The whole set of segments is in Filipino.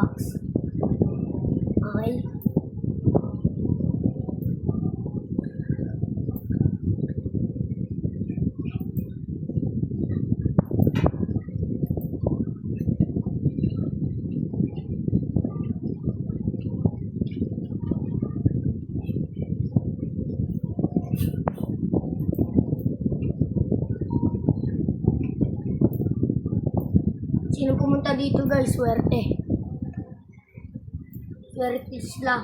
Robux. Okay? Sino pumunta dito guys? Swerte. Swerte sila.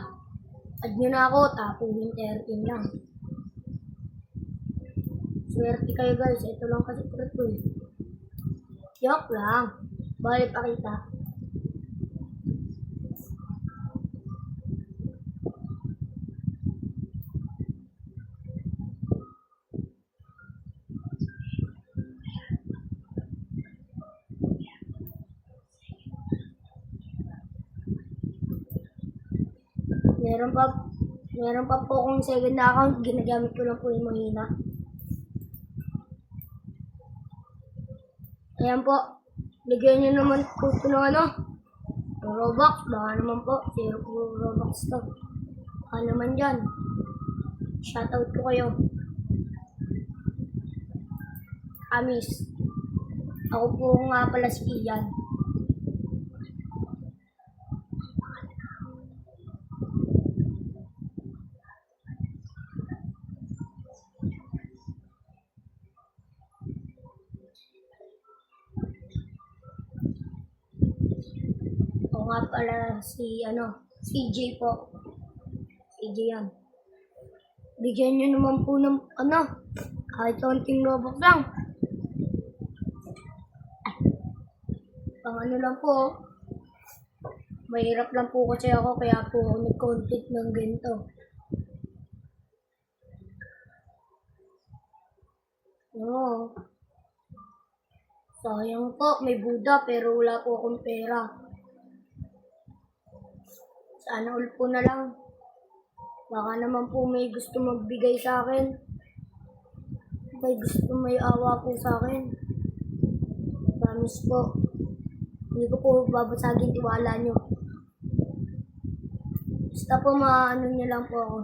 Add nyo na ako, tapuhin 13 lang. Swerte kayo guys. Ito lang kasi ito eh. Joke lang. Balik pakita. Meron pa po akong second na account, ginagamit ko lang po yung mahina. Ayan po, bigyan nyo naman po ito ng Robux, baka naman po, 0 po Robux to. Baka naman dyan, shoutout ko kayo. Amis, ako po nga pala si Ian. Nga pala si CJ po. CJ yan. Bigyan nyo naman po ng kahit konting Robux lang. Pang lang po. Mahirap lang po kasi ako kaya po ako nag-content ng ganito. Oo. Sayang po, may Buddha pero wala po akong pera. Sana all po na lang. Baka naman po may gusto magbigay sa akin. May awa po sa akin. Promise po. Hindi ko po babasagin tiwala nyo. Basta po maano nyo lang po ako.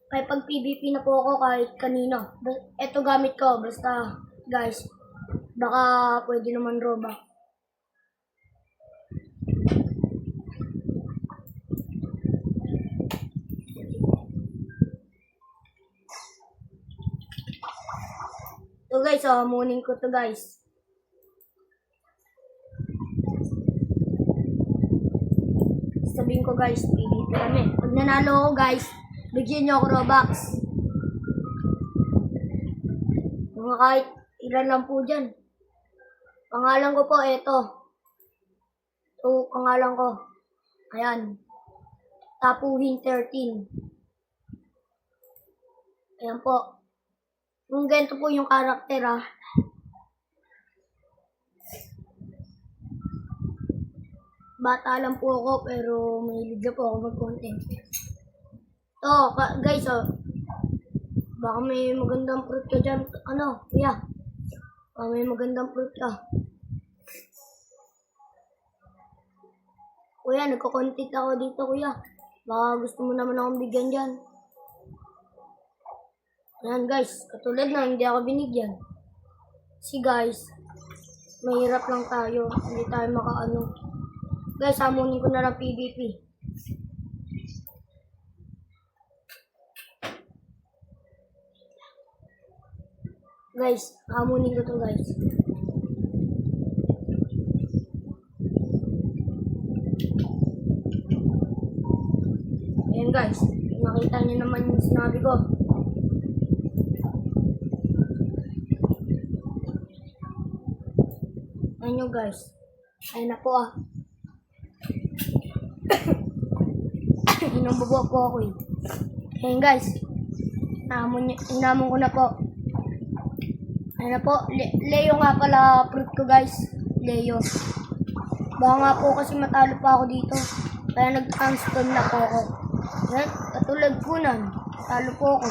Kaya pag PVP na po ako kahit kanino. Ito gamit ko. Basta guys, baka pwede naman Robux. So guys, hamunin ko to guys. Sabihin ko guys, PVP kami. Pag nanalo ako guys, bigyan nyo ako Robux. Mga kahit ilan lang po dyan. Pangalan ko po, eto. Ito, pangalan ko. Ayan. Tapuhin 13. Ayan po. Kung ganito po yung karakter Bata lang po ako, pero mahilig na po ako mag-content. So, guys, baka may magandang fruit ka dyan. Kuya? Baka may magandang fruit ka. Kuya, nagko-content ako dito, kuya. Baka gusto mo naman akong bigyan dyan. Ayan, guys. Katulad na, hindi ako binigyan. Si guys, mahirap lang tayo. Hindi tayo makaano. Guys, hamunin ko na lang PVP. Guys, hamunin ko to guys. Ayan guys, nakita niyo naman yung sinabi ko. Ayan nyo guys. Ayan na po Inambubo po ako Ayan guys. Inamon ko na po. Ayan na po. Leo nga pala fruit ko guys. Leo. Baka nga po kasi matalo pa ako dito. Kaya nag-transform na po ako. Ayan. Katulad ko nan. Talo po ako.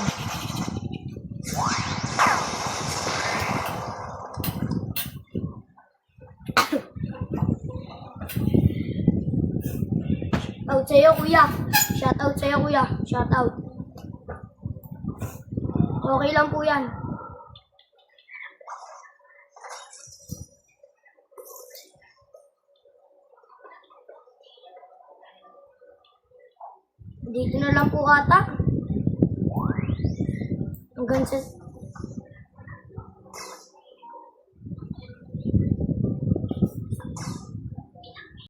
Shoutout sa'yo, kuya. Shoutout sa'yo, kuya. Shoutout. Okay lang po yan. Dito na lang po ata. Hanggang sa